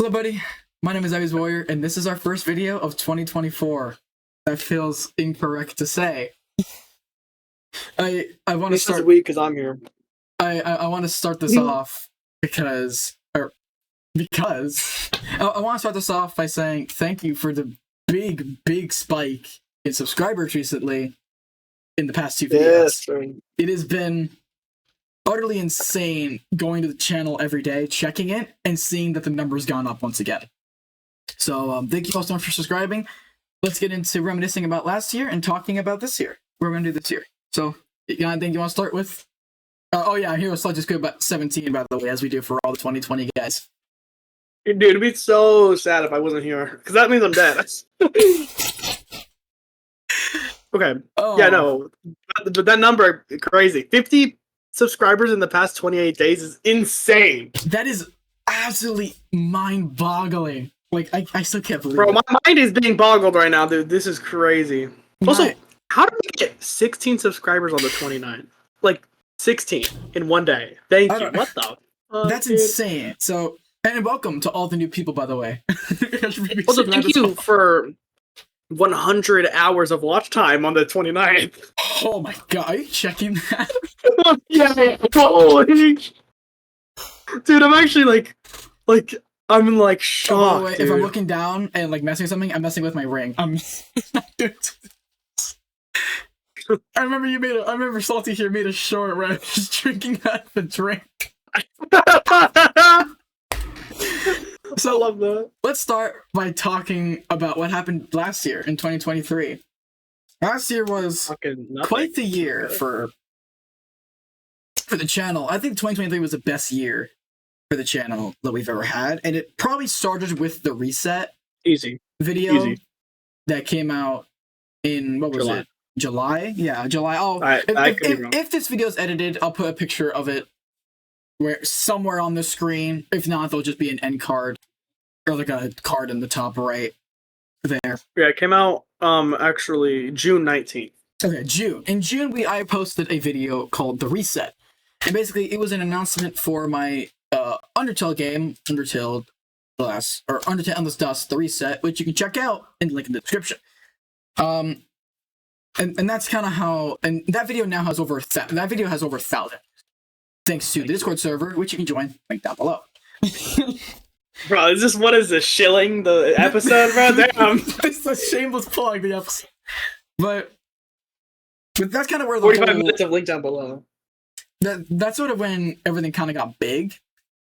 Hello, buddy. My name is Ivy's Warrior, and this is our first video of 2024. That feels incorrect to say. I want to This is start. weak because I'm here. I want to start this off because I want to start this off by saying thank you for the big spike in subscribers recently in the past two videos. Yes, It has been utterly insane going to the channel every day, checking it, and seeing that the number's gone up once again. So thank you all so much for subscribing. Let's get into reminiscing about last year and talking about this year. What we're going to do this year. So, I think you want to start with? Oh yeah, here was SaltySquid17, by the way, as we do for all the 2020 guys. dude, it'd be so sad if I wasn't here because that means I'm dead. Okay. Oh. Yeah, no, but that number crazy. 50 subscribers in the past 28 days is insane. That is absolutely mind-boggling. Like, I still can't believe Bro, it. my mind is being boggled right now, dude. This is crazy. Also, how did we get 16 subscribers on the 29th? Like, 16 in one day. Thank you. What the fuck, that's dude? insane. So, and welcome to all the new people, by the way. Also, thank you for 100 hours of watch time on the 29th. Oh my god, are you checking that? Yeah. Holy. Dude, I'm actually like, I'm in like shock. Oh, by the way, dude. if I'm looking down and like messing with something, I'm messing with my ring. I'm not doing I remember Salty here made a short where I was drinking out of a drink. So I love that. let's start by talking about what happened last year in 2023. Last year was Fucking nothing. quite the year for the channel. I think 2023 was the best year for the channel that we've ever had, and it probably started with the reset Easy. video Easy. that came out in what was July. it? July? Yeah, July. Oh, if this video is edited, I'll put a picture of it where somewhere on the screen. If not, there'll just be an end card or like a card in the top right there. Yeah, it came out actually June 19th. Okay, June. In June, I posted a video called The Reset. And basically, it was an announcement for my Undertale game, Undertale Endless Dust, The Reset, which you can check out in the link in the description. And that's kind of how, and that video now has over 1,000. Thanks to the Discord server, which you can join, link down below. Bro, what is this, shilling the episode, bro? Damn. This is a shameless plug, the episode. But that's kind of where the 45 minutes of link down below. That's sort of when everything kind of got big.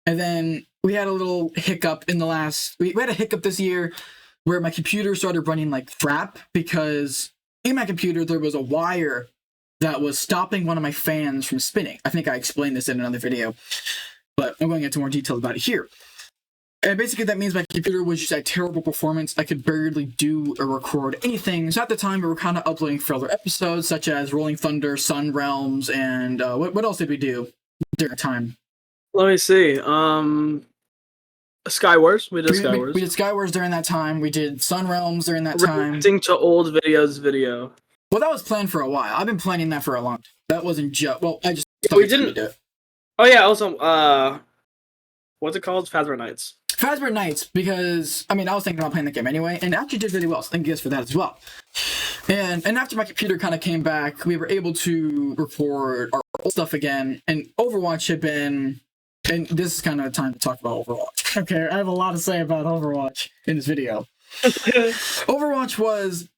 And then we had a little hiccup in the last... We had a hiccup this year where my computer started running like crap because in my computer there was a wire that was stopping one of my fans from spinning. I think I explained this in another video, but I'm going into more detail about it here. And basically that means my computer was just at terrible performance. I could barely do or record anything. So at the time we were kind of uploading further episodes such as Rolling Thunder, Sun Realms, and what else did we do during the time? Let me see. Skywars. We did Skywars. We did Skywars during that time. We did Sun Realms during that time. Reacting to old videos video. Well, that was planned for a while. I've been planning that for a long time. That wasn't just... Well, I just... We didn't... do it. Oh, yeah, also, what's it called? Phasma Nights. Phasma Nights, because, I mean, I was thinking about playing the game anyway, and it actually did really well, so thank you guys for that as well. And after my computer kind of came back, we were able to record our old stuff again, and Overwatch had been... And this is kind of a time to talk about Overwatch. Okay, I have a lot to say about Overwatch in this video. Overwatch was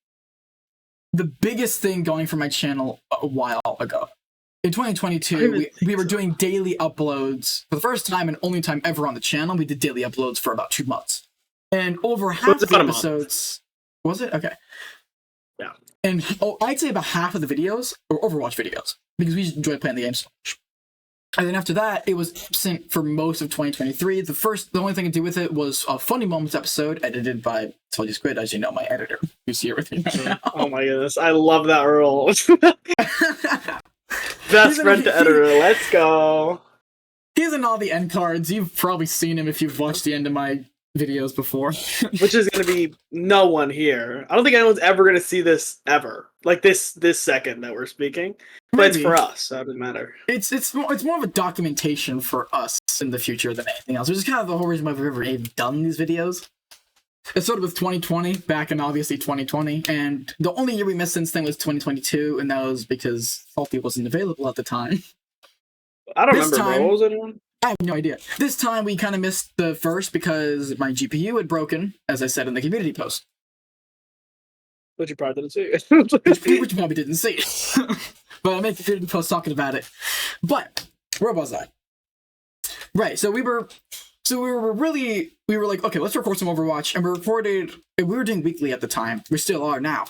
the biggest thing going for my channel a while ago. In 2022, we were doing daily uploads. For the first time and only time ever on the channel, we did daily uploads for about 2 months. And over half of the episodes... Was it? Okay. Yeah. And I'd say about half of the videos were Overwatch videos, because we just enjoyed playing the game so much. And then after that, it was absent for most of 2023. The only thing to do with it was a Funny Moments episode edited by SaltySquid, as you know, my editor, who's here with me right now. Oh my goodness, I love that role. Best friend to editor, let's go. He's in all the end cards. You've probably seen him if you've watched the end of my videos before. Which is going to be no one here. I don't think anyone's ever going to see this ever. Like this second that we're speaking. But it's for us, so it doesn't matter. It's more of a documentation for us in the future than anything else, which is kind of the whole reason why we've ever even done these videos. It started with 2020, back in obviously 2020, and the only year we missed since then was 2022, and that was because Salty wasn't available at the time. I don't remember, bro. What was anyone? I have no idea. This time we kind of missed the first because my GPU had broken, as I said in the community post. Which you probably didn't see. which you probably didn't see. But I made the community post talking about it. But where was I? Right, so we were like, okay, let's record some Overwatch, and we were doing weekly at the time. We still are now.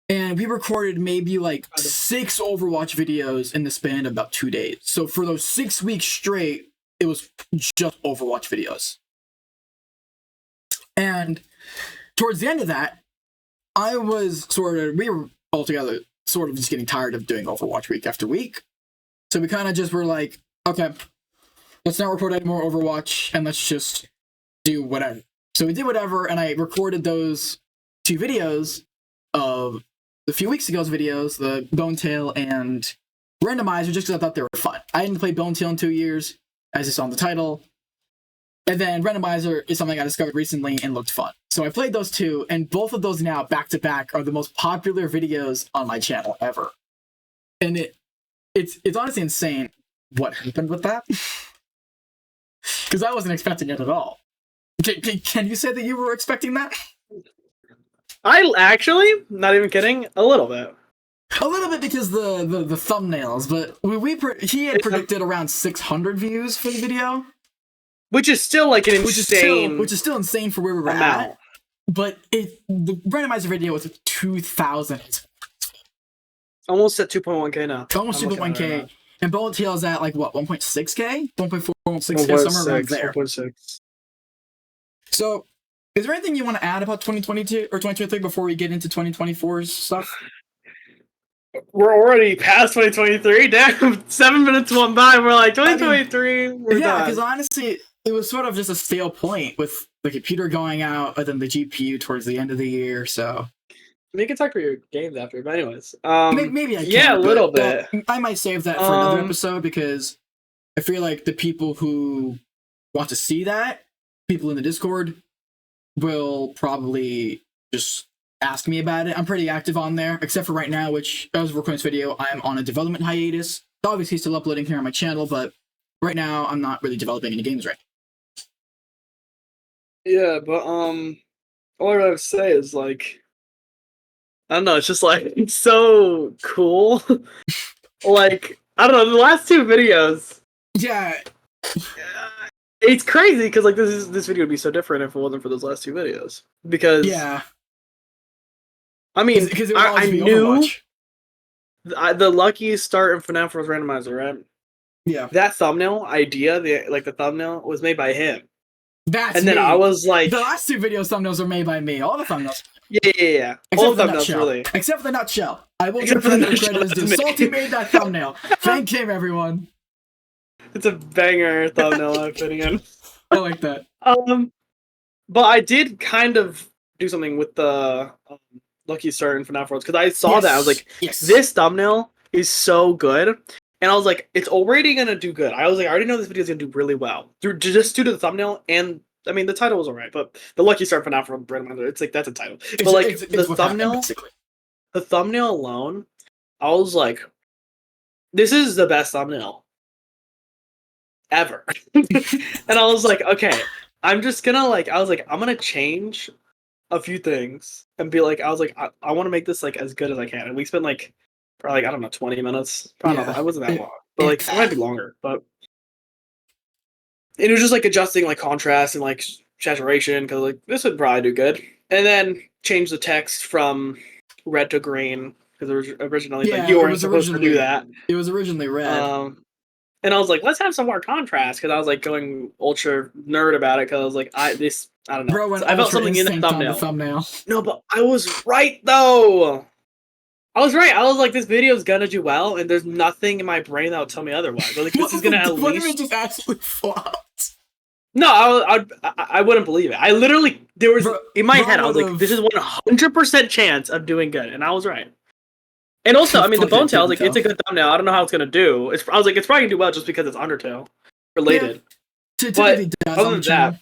And we recorded maybe like 6 Overwatch videos in the span of about 2 days. So for those 6 weeks straight, it was just Overwatch videos. And towards the end of that, we were all together sort of just getting tired of doing Overwatch week after week. So we kind of just were like, okay, let's not record any more Overwatch and let's just do whatever. So we did whatever, and I recorded those 2 videos of a few weeks ago's videos, the Bonetail and Randomizer, just because I thought they were fun. I hadn't played Bonetail in 2 years, as you saw in the title. And then Randomizer is something I discovered recently and looked fun. So I played those 2, and both of those now, back to back, are the most popular videos on my channel ever. And it's honestly insane what happened with that. Because I wasn't expecting it at all. Can you say that you were expecting that? I actually, not even kidding, a little bit. A little bit because the thumbnails, but he had predicted around 600 views for the video. Which is still like an insane... Which is still insane for where we were at. But the Randomizer video was 2,000. Almost at 2.1k now. Almost 2.1k. And Bonetail's at like what, 1.6k? 1.4, 1.6k, somewhere around there. 1.6. So, is there anything you want to add about 2022 or 2023 before we get into 2024's stuff? We're already past 2023. Damn, 7 minutes went by. We're like 2023. We're done. Yeah, because honestly, it was sort of just a stale point with the computer going out and then the GPU towards the end of the year. So you can talk for your games after, but anyways, maybe I can. Yeah, a little bit. I might save that for another episode because I feel like the people who want to see that, people in the Discord, will probably just ask me about it. I'm pretty active on there, except for right now, which as of recording this video, I'm on a development hiatus. Obviously still uploading here on my channel, but right now I'm not really developing any games right now. Yeah, but all I really have to say is like, I don't know, it's just like, it's so cool. Like, I don't know, the last 2 videos. Yeah. It's crazy because like this video would be so different if it wasn't for those last 2 videos. Because yeah. I mean, because I knew the Lucky Start and FNAF was Randomizer, right? Yeah. That thumbnail idea, the thumbnail was made by him. That's and then me. I was like, the last 2 videos thumbnails are made by me. All the thumbnails. Yeah. All the thumbnails, really. Except for the nutshell. I will give credit where credit is due. Salty made that thumbnail. Thank him, everyone. It's a banger thumbnail, I'm putting in. I like that. But I did kind of do something with the Lucky Start and FNAF Worlds because I saw that. I was like, this thumbnail is so good. And I was like, it's already going to do good. I was like, I already know this video is going to do really well. Just due to the thumbnail, and I mean, the title was alright, but the Lucky Start FNAF World Randomizer, it's like, that's a title. But like, it's the thumbnail alone, I was like, this is the best thumbnail ever. And I was like, okay, I'm just gonna like, I was like, I'm gonna change a few things and be like, I was like, I want to make this like as good as I can. And we spent like, probably like, I don't know, 20 minutes. Probably not, I wasn't that long, but like, it might be longer, but it was just like adjusting like contrast and like saturation because like this would probably do good. And then change the text from red to green because it was originally like you weren't supposed to do that. It was originally red. And I was like, let's have some more contrast because I was like going ultra nerd about it because I was like, I don't know. Bro, I felt something in the thumbnail. No, but I was right though. I was right. I was like, this video is gonna do well, and there's nothing in my brain that would tell me otherwise. Like, this is gonna at least. What if it just absolutely flopped? No, I wouldn't believe it. I literally in my head I was like, this is 100% chance of doing good, and I was right. And also, I mean, the Bone Tail, like, it's a good thumbnail. I don't know how it's gonna do. I was like, it's probably gonna do well just because it's Undertale related. Yeah, but other than that,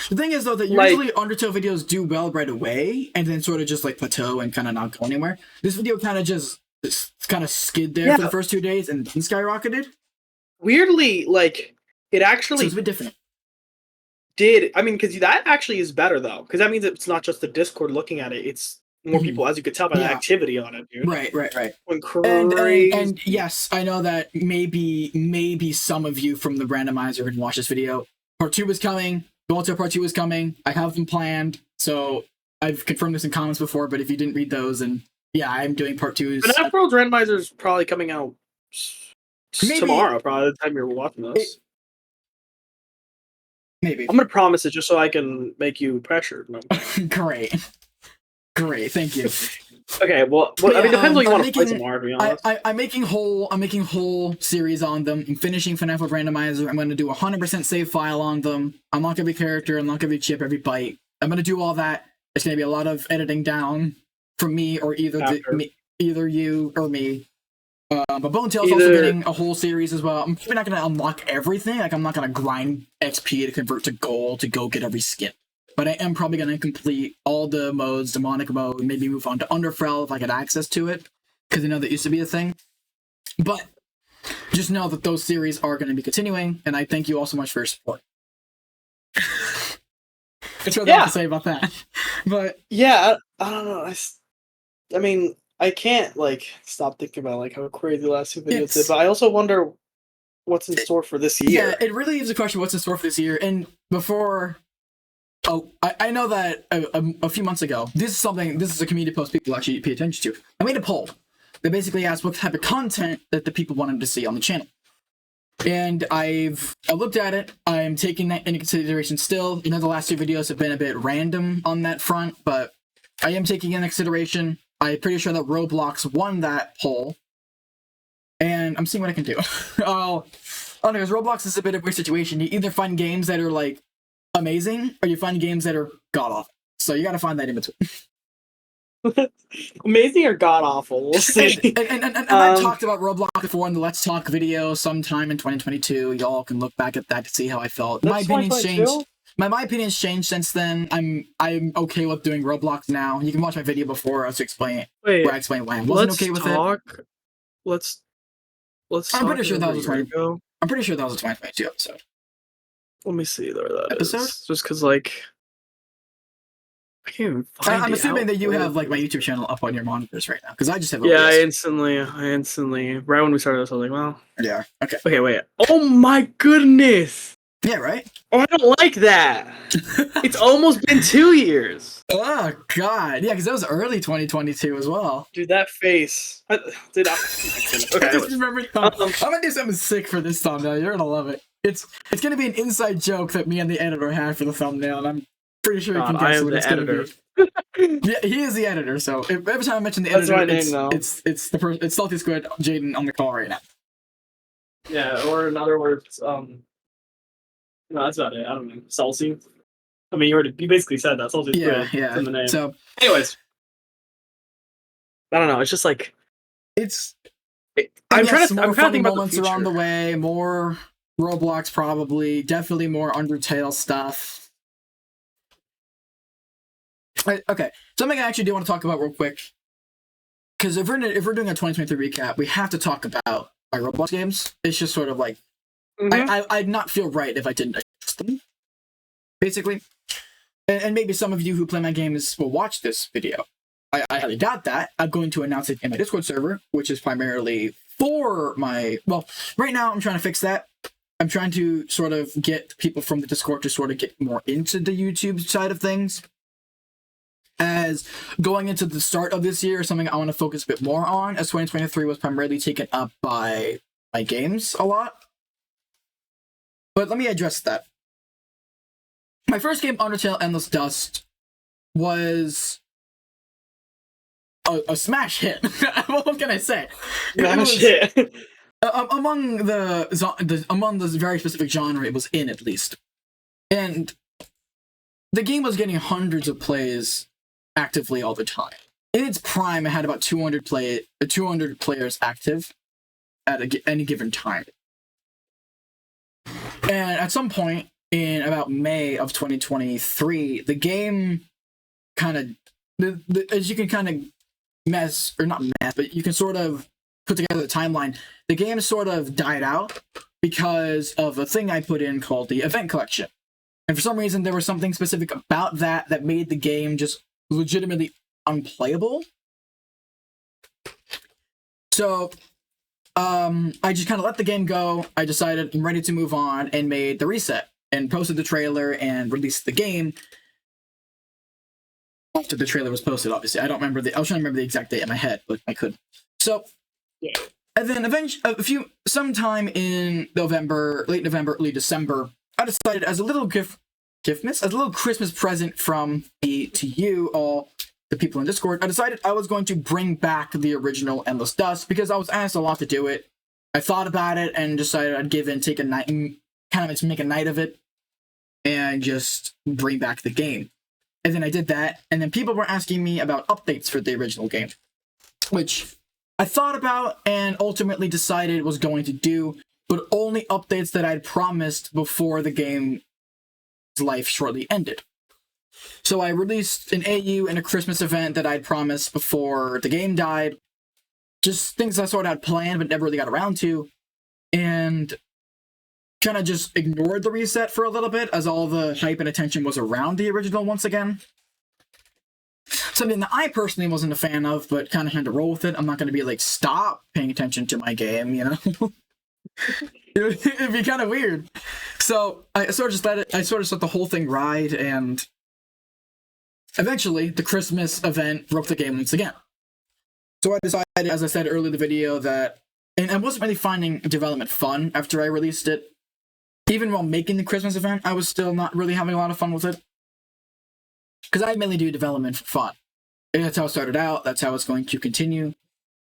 the thing is though that usually Undertale videos do well right away, and then sort of just like plateau and kind of not go anywhere. This video kind of just skid there for the first 2 days and then skyrocketed. Weirdly, like it actually. So it's a bit different. I mean, because that actually is better though, because that means it's not just the Discord looking at it; it's more people, as you could tell by the activity on it, dude. Right. And yes, I know that maybe some of you from the randomizer can watch this video. Part 2 is coming. Going to Part 2 is coming. I have them planned, so I've confirmed this in comments before. But if you didn't read those, and I'm doing Part 2s. But Fnatic World's randomizer is probably coming out tomorrow, probably the time you're watching this. Maybe. I'm gonna promise it just so I can make you pressured. Great, thank you. Okay, well, I mean, it depends what you want to play tomorrow, to be honest. I'm making whole series on them. I'm finishing FNAF with Randomizer. I'm going to do 100% save file on them. Unlock every character, unlock every chip, every byte. I'm going to do all that. It's going to be a lot of editing down from me or either you or me. But Bone Tail's also getting a whole series as well. I'm probably not going to unlock everything. Like, I'm not going to grind XP to convert to gold to go get every skin. But I am probably going to complete all the modes, demonic mode, maybe move on to Underfell if I get access to it, because I know that used to be a thing. But just know that those series are going to be continuing, and I thank you all so much for your support. That's what I have to say about that. But yeah, I don't know. I mean, I can't like stop thinking about like how crazy the last 2 videos did, but I also wonder what's in store for this year. Yeah, it really leaves a question: what's in store for this year? And before. Oh, I know that a few months ago, this is a community post people actually pay attention to. I made a poll that basically asked what type of content that the people wanted to see on the channel. And I looked at it. I'm taking that into consideration still. You know, the last 2 videos have been a bit random on that front, but I am taking into consideration. I'm pretty sure that Roblox won that poll. And I'm seeing what I can do. Because Roblox is a bit of a weird situation. You either find games that are like amazing, or you find games that are god awful. So you got to find that in between. Amazing or god awful? We'll see. And I talked about Roblox before in the Let's Talk video sometime in 2022. Y'all can look back at that to see how I felt. My opinion's changed. My opinion's changed since then. I'm okay with doing Roblox now. You can watch my video before us explain where I explain why I wasn't okay with it. Let's. I'm pretty sure that was a 2022 episode. Let me see where that episode is. Just because, like, I can't even find I'm assuming that you have like my YouTube channel up on your monitors right now, because I just have. Yeah, I instantly. Right when we started this, I was like, well, yeah. Okay, wait. Oh my goodness. Yeah, right. Oh, I don't like that. It's almost been 2 years. Oh god, yeah, because that was early 2022 as well. Dude, that face. Okay. I just remember. I'm gonna do something sick for this thumbnail. You're gonna love it. It's gonna be an inside joke that me and the editor have for the thumbnail, and I'm pretty sure you can guess what it's gonna be. Yeah, he is the editor, so every time I mention the editor, it's SaltySquid Jaden on the call right now. Yeah, or in other words, no, that's about it. I don't know. Salty. I mean, you basically said that. Salty Squid. Yeah. In the name. So, anyways, I don't know. It's just like I'm trying to think about moments are on the way. More Roblox, probably. Definitely more Undertale stuff. Okay, something I actually do want to talk about real quick, because if we're doing a 2023 recap, we have to talk about my Roblox games. It's just sort of like I'd not feel right if I didn't address them, basically. And maybe some of you who play my games will watch this video. I highly doubt that. I'm going to announce it in my Discord server, which is primarily for my... Well, right now I'm trying to fix that. I'm trying to sort of get people from the Discord to sort of get more into the YouTube side of things. As going into the start of this year, something I want to focus a bit more on, as 2023 was primarily taken up by my games a lot. But let me address that. My first game, Undertale Endless Dust, was a smash hit. What can I say? Smash hit. Among the very specific genre it was in, at least. And the game was getting hundreds of plays actively all the time. In its prime, it had about 200 players active at any given time. And at some point in about May of 2023, the game kind of, as you can kind of but you can sort of put together the timeline. The game sort of died out because of a thing I put in called the event collection. And for some reason, there was something specific about that made the game just legitimately unplayable. So I just kind of let the game go. I decided I'm ready to move on and made the reset and posted the trailer and released the game after the trailer was posted. Obviously, I don't remember I was trying to remember the exact date in my head, but I couldn't. So yeah. And then eventually, sometime in November, late November, early December, I decided as a little as a little Christmas present from me to you all, the people in Discord, I decided I was going to bring back the original Endless Dust because I was asked a lot to do it. I thought about it and decided I'd take a night and kind of make a night of it and just bring back the game. And then I did that, and then people were asking me about updates for the original game, which I thought about and ultimately decided was going to do, but only updates that I'd promised before the game's life shortly ended. So I released an AU and a Christmas event that I'd promised before the game died. Just things I sort of had planned but never really got around to. And kind of just ignored the reset for a little bit as all the hype and attention was around the original once again. Something that I personally wasn't a fan of, but kind of had to roll with it. I'm not going to be like, stop paying attention to my game, you know? It'd be kind of weird. So I sort of just let the whole thing ride, and eventually the Christmas event broke the game once again. So I decided, as I said earlier in the video, that, and I wasn't really finding development fun after I released it. Even while making the Christmas event, I was still not really having a lot of fun with it. Because I mainly do development for fun. And that's how it started out, that's how it's going to continue.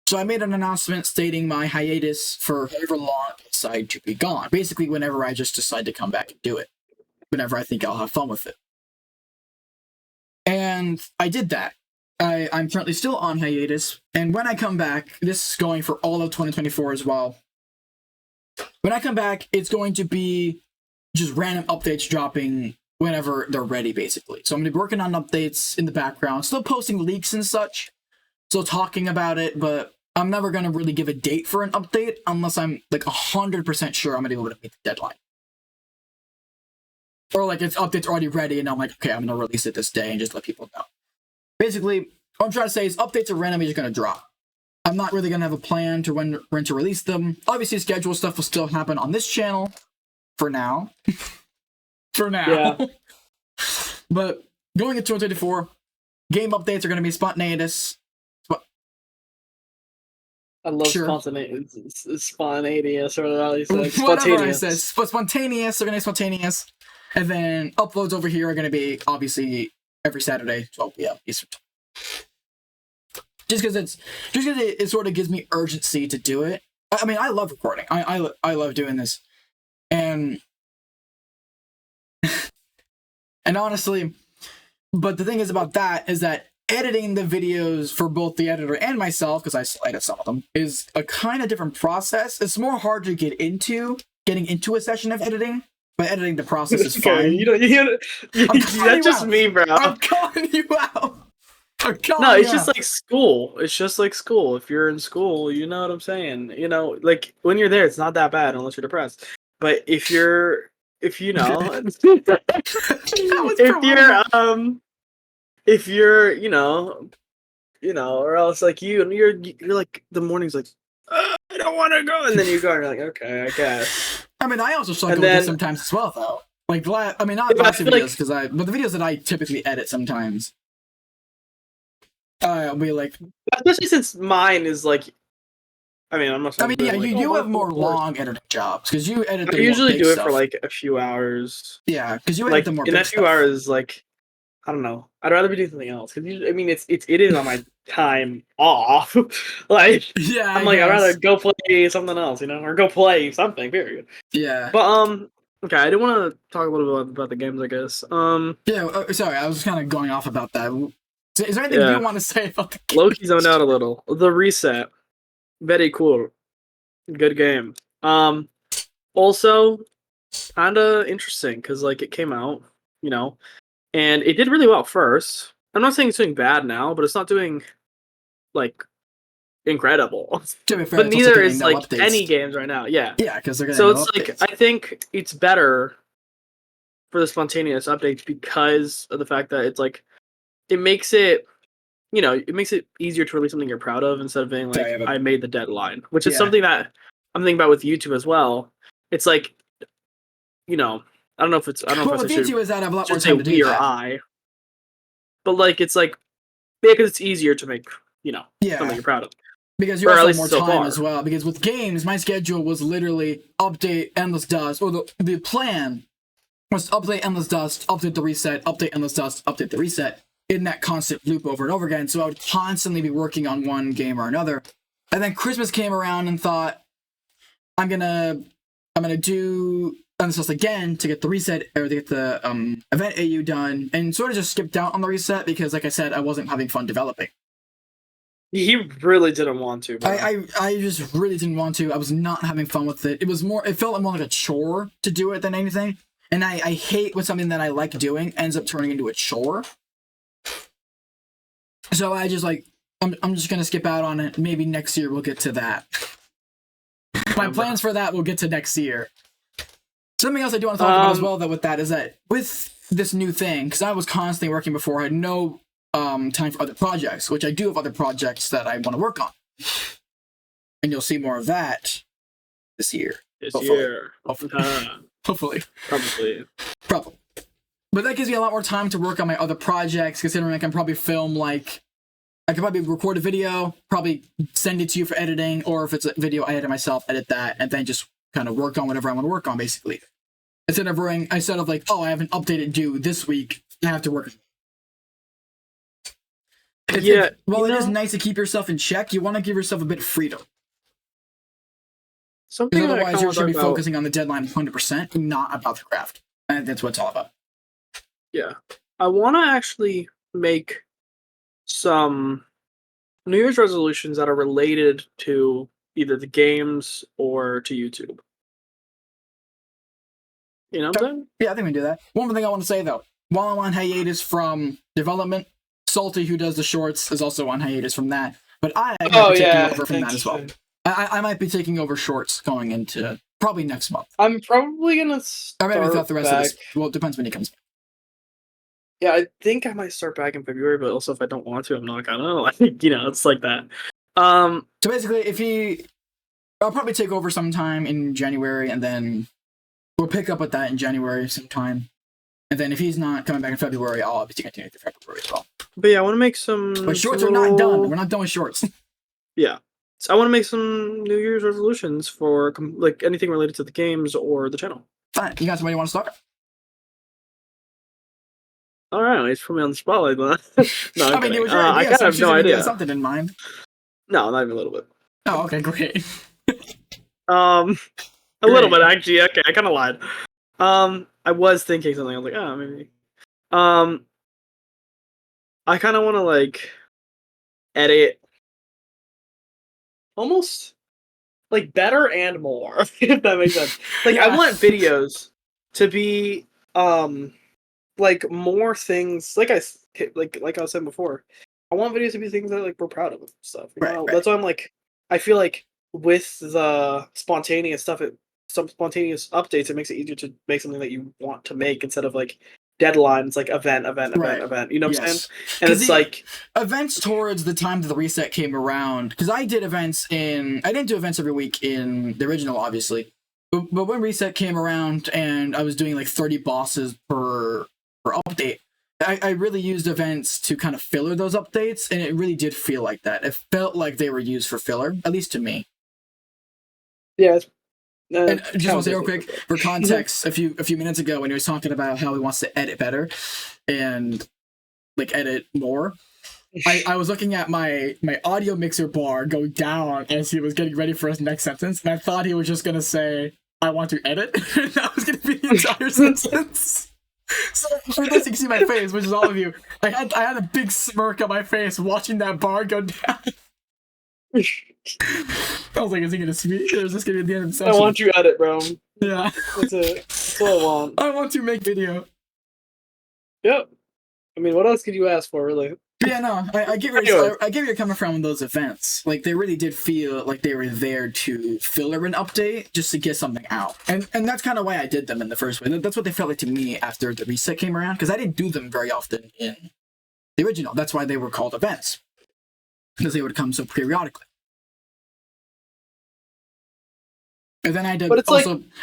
So I made an announcement stating my hiatus for however long I decide to be gone. Basically, whenever I just decide to come back and do it. Whenever I think I'll have fun with it. And I did that. I'm currently still on hiatus, and when I come back, this is going for all of 2024 as well. When I come back, it's going to be just random updates dropping whenever they're ready, basically. So I'm going to be working on updates in the background, still posting leaks and such, still talking about it, but I'm never going to really give a date for an update unless I'm like 100% sure I'm going to be able to meet the deadline. Or like it's updates already ready, and I'm like, okay, I'm going to release it this day and just let people know. Basically, what I'm trying to say is updates are randomly just going to drop. I'm not really going to have a plan to when to release them. Obviously, schedule stuff will still happen on this channel for now. For now. Yeah. But going into 2024, game updates are going to be spontaneous. I love spontaneous, or whatever you say. Whatever I say. Spontaneous, they're going to be spontaneous. And then uploads over here are going to be, obviously, every Saturday, 12 p.m. Eastern Time. Just because it sort of gives me urgency to do it. I mean, I love recording. I love doing this. And honestly, but the thing is about that is that editing the videos for both the editor and myself, because I still edit some of them, is a kind of different process. It's more hard to getting into a session of editing. But editing the process is fine. That's just me, bro. I'm calling you out. No, it's just like school. It's just like school. If you're in school, you know what I'm saying. You know, like when you're there, it's not that bad unless you're depressed. But if you know, or else like you're like the morning's like, I don't want to go, and then you go and you're like, okay, I guess. I mean, I also struggle with this sometimes as well, though. Like, I mean, not lots of videos, but the videos that I typically edit sometimes, I'll be like, especially since mine is like, I mean, I'm not. I mean, yeah, you have more long editing jobs because you edit. I usually do it for like a few hours. Yeah, because you edit the more. In a few hours, like, I don't know. I'd rather be doing something else because I mean, it is on my time off. Like, yeah, I'm like, I'd rather go play something else, or go play something. Period. Yeah. But Okay, I do want to talk a little bit about the games, I guess. Yeah, sorry, I was kind of going off about that. Is there anything Yeah. you want to say about the game? Loki zoned out a little. The reset, very cool, good game. Also kind of interesting because like it came out, you know, and it did really well first. I'm not saying it's doing bad now, but it's not doing like incredible. To be fair, But it's also neither getting is no like updates. any games right now. Yeah. Yeah, because they're getting So no it's updates. like I think it's better for the spontaneous updates because of the fact that it's like it makes it, you know, it makes it easier to release something you're proud of instead of being like Sorry, but- I made the deadline, which is Yeah. something that I'm thinking about with YouTube as well. It's like, you know, I don't know if it's I don't know Well, if with I should, YouTube, is that I have a lot more should say time to do we or that. I, but like it's like because it's easier to make, you know, Yeah. something you're proud of. Because you Or at also have least more so time far. as well. Because with games, my schedule was literally update endless dust, or the plan was update endless dust, update the reset, update endless dust, update the reset, in that constant loop over and over again. So I would constantly be working on one game or another. And then Christmas came around and thought, I'm gonna do endless dust again to get the reset or to get the event AU done, and sort of just skipped out on the reset because, like I said, I wasn't having fun developing. He really didn't want to. Bro. I just really didn't want to. I was not having fun with it. It felt more like a chore to do it than anything. And I hate when something that I like doing ends up turning into a chore. So I just like, I'm just gonna skip out on it. Maybe next year we'll get to that. My plans for that will get to next year. Something else I do want to talk about as well, though, with that is that with this new thing, because I was constantly working before, I had no time for other projects, which I do have other projects that I want to work on. And you'll see more of that this year. Hopefully. Probably. But that gives me a lot more time to work on my other projects, considering I can probably film, like, I could probably record a video, probably send it to you for editing, or if it's a video I edit myself, edit that, and then just kind of work on whatever I want to work on, basically. Instead of like, oh, I have an updated due this week, I have to work. It is nice to keep yourself in check. You want to give yourself a bit of freedom. Because otherwise, you should be focusing on the deadline 100%, not about the craft. And that's what it's all about. Yeah. I want to actually make some New Year's resolutions that are related to either the games or to YouTube. You know what I'm saying? Yeah, I think we can do that. One more thing I want to say, though. While I'm on hiatus from development, Salty, who does the shorts, is also on hiatus from that. But I might be taking over from that as well. I might be taking over shorts going into probably next month. I'm probably going to start or maybe throughout the rest back. Of this. Well, it depends when he comes back. Yeah, I think I might start back in February, but also if I don't want to, I'm not gonna. Like, you know, it's like that. So basically, I'll probably take over sometime in January, and then we'll pick up with that in January sometime. And then if he's not coming back in February, I'll obviously continue to February as well. But yeah, I want to make some. But shorts are not done. We're not done with shorts. Yeah. So I want to make some New Year's resolutions for like anything related to the games or the channel. Fine. You got somebody you want to start? All right, he's put me on the spotlight. No, I mean, it was your idea, I kind of have no idea. Something in mind. No, not even a little bit. Oh, okay, great. A little bit actually. Okay, I kind of lied. I was thinking something. I was like, oh, maybe. I kind of want to like edit almost like better and more, if that makes sense. Like, yeah. I want videos to be like more things like I was saying before. I want videos to be things that like we're proud of and stuff. You know? That's why I'm like, I feel like with the spontaneous stuff, some spontaneous updates, it makes it easier to make something that you want to make instead of like deadlines, like event. You know what I'm saying? And it's like events towards the time that the reset came around, because I didn't do events every week in the original, obviously. But when reset came around and I was doing like 30 bosses per update, I really used events to kind of filler those updates, and it really did feel like that. It felt like they were used for filler, at least to me. Yeah. And just want to say real quick, for context, a few minutes ago when he was talking about how he wants to edit better and like edit more, I was looking at my audio mixer bar go down as he was getting ready for his next sentence, and I thought he was just gonna say, I want to edit. That was going to be the entire sentence. So for this, you can see my face, which is all of you. I had a big smirk on my face watching that bar go down. I was like, is he gonna speak, or is this gonna be at the end of the session? I want you edit, bro. Yeah. That's it. That's what I want. I want to make video. Yep. I mean, what else could you ask for, really? But yeah, no, I get where you're coming from with those events. Like, they really did feel like they were there to filler an update just to get something out. And that's kind of why I did them in the first place. That's what they felt like to me after the reset came around, because I didn't do them very often in the original. That's why they were called events, because they would come so periodically. And then I did I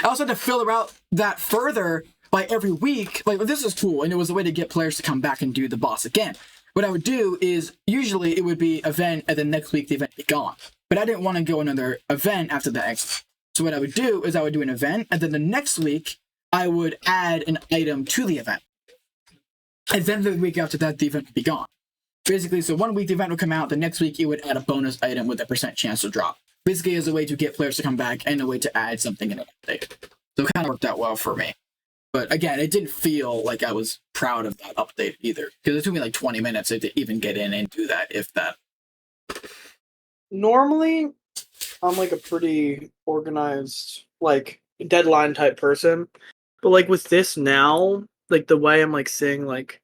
also had to filler out that further by every week. Like, this is cool, and it was a way to get players to come back and do the boss again. What I would do is, usually it would be event, and then next week the event would be gone. But I didn't want to go another event after the next. So what I would do is I would do an event, and then the next week I would add an item to the event. And then the week after that, the event would be gone. Basically, so 1 week the event would come out, the next week it would add a bonus item with a % chance to drop. Basically, as a way to get players to come back and a way to add something in an update. So it kind of worked out well for me. But again, it didn't feel like I was proud of that update either, because it took me like 20 minutes to even get in and do that, if that. Normally, I'm like a pretty organized, like, deadline type person. But like with this now, like the way I'm like saying, like,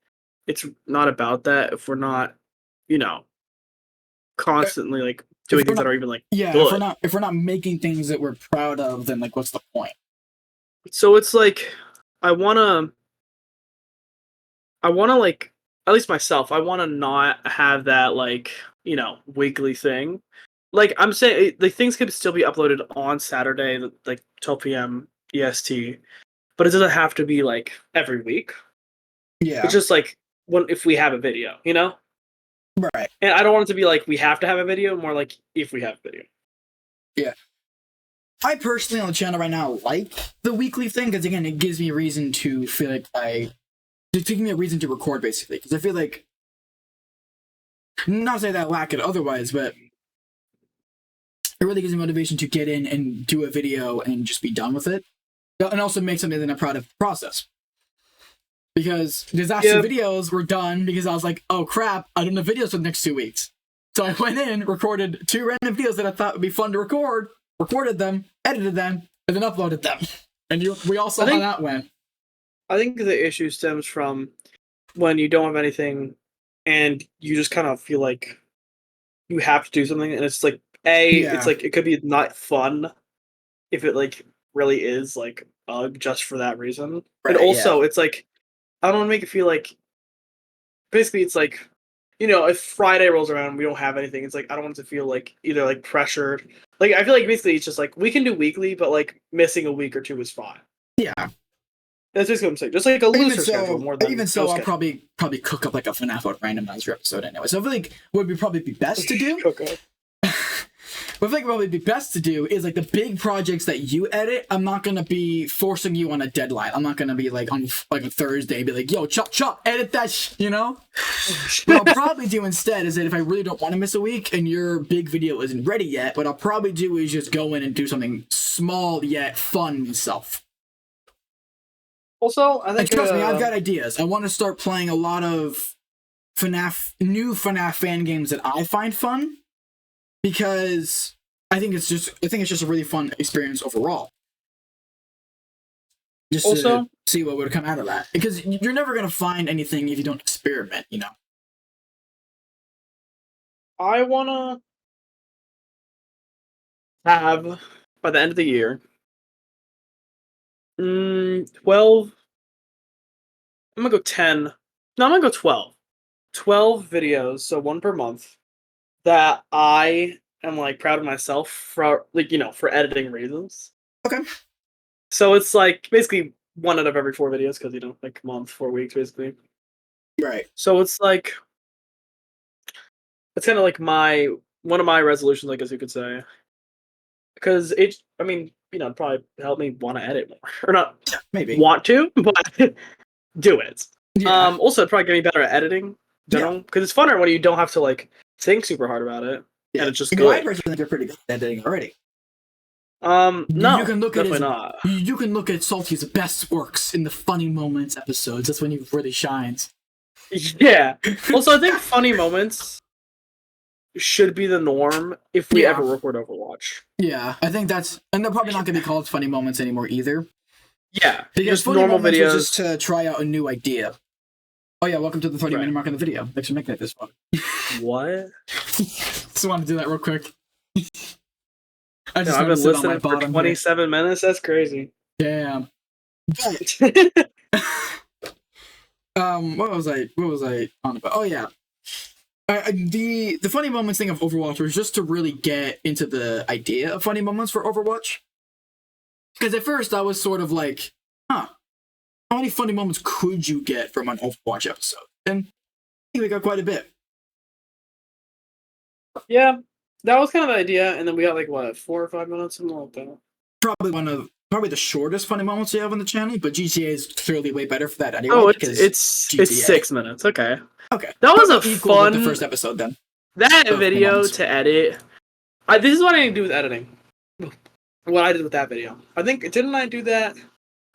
it's not about that if we're not, you know, constantly like doing things that are even like good. If we're not making things that we're proud of, then like what's the point? So it's like I wanna like, at least myself, I wanna not have that like, you know, weekly thing. Like I'm saying, like things could still be uploaded on Saturday, like 12 p.m. EST, but it doesn't have to be like every week. Yeah, it's just like if we have a video, you know. Right. And I don't want it to be like we have to have a video, more like if we have a video. Yeah. I personally on the channel right now like the weekly thing, because again, it gives me a reason to feel like it's giving me a reason to record, basically. Because I feel like, not to say that I lack it otherwise, but it really gives me motivation to get in and do a video and just be done with it. And also make something that I'm proud of the process. Because disaster videos were done because I was like, oh crap, I don't have videos for the next 2 weeks. So I went in, recorded 2 random videos that I thought would be fun to record, recorded them, edited them, and then uploaded them. And we all saw how that went. I think the issue stems from when you don't have anything and you just kind of feel like you have to do something, and it's like, it's like, it could be not fun if it like really is like just for that reason. Right, but also it's like, I don't want to make it feel like, basically it's like, you know, if Friday rolls around and we don't have anything, it's like, I don't want it to feel like either like pressured. Like, I feel like basically it's just like, we can do weekly, but like missing a week or 2 is fine. Yeah. That's just what I'm saying. Just like a looser schedule more than even so, I'll probably cook up like a FNAF randomizer episode anyway. So I feel like what would probably be best to do what I think probably be best to do is like the big projects that you edit, I'm not gonna be forcing you on a deadline. I'm not gonna be like on like a Thursday be like, yo, chop, edit that, you know? What I'll probably do instead is that if I really don't want to miss a week and your big video isn't ready yet, what I'll probably do is just go in and do something small yet fun myself. Also, I think, trust me, I've got ideas. I want to start playing a lot of new FNAF fan games that I find fun. Because I think it's just a really fun experience overall. Just also, to see what would come out of that. Because you're never going to find anything if you don't experiment, you know? I want to have, by the end of the year, 12... I'm going to go 10. No, I'm going to go 12. 12 videos, so 1 per month, that I am like proud of myself for, like, you know, for editing reasons. Okay. So it's like basically 1 out of every 4 videos, because, you know, like month, 4 weeks basically. Right. So it's like, it's kind of like one of my resolutions, I guess you could say. Because I mean, you know, probably help me want to edit more. Or not maybe want to, but do it. Yeah. Also, it'd probably get me better at editing. General, because it's funner when you don't have to like think super hard about it, and it's just good. I personally think you're pretty good at editing already. No, you can look at definitely not. You can look at Salty's best works in the funny moments episodes. That's when he really shines. Yeah. Also, I think funny moments should be the norm if we ever record Overwatch. Yeah, I think that's, and they're probably not going to be called funny moments anymore either. Yeah, because just normal videos, just to try out a new idea. Oh yeah, welcome to the 30-minute mark of the video. Thanks for making it this fun. What? Just wanted to do that real quick. I've been listening for 27 minutes. That's crazy. Damn. What was I on about? Oh yeah. The funny moments thing of Overwatch was just to really get into the idea of funny moments for Overwatch. Because at first I was sort of like, how many funny moments could you get from an Overwatch episode? And I think we got quite a bit. Yeah, that was kind of the idea, and then we got like what, 4 or 5 minutes, something like that. Probably the shortest funny moments you have on the channel, but GTA is clearly way better for that anyway. Oh, it's 6 minutes. Okay. Okay. That was a fun the first episode then. That video to edit. This is what I need to do with editing. What I did with that video. I think didn't I do that?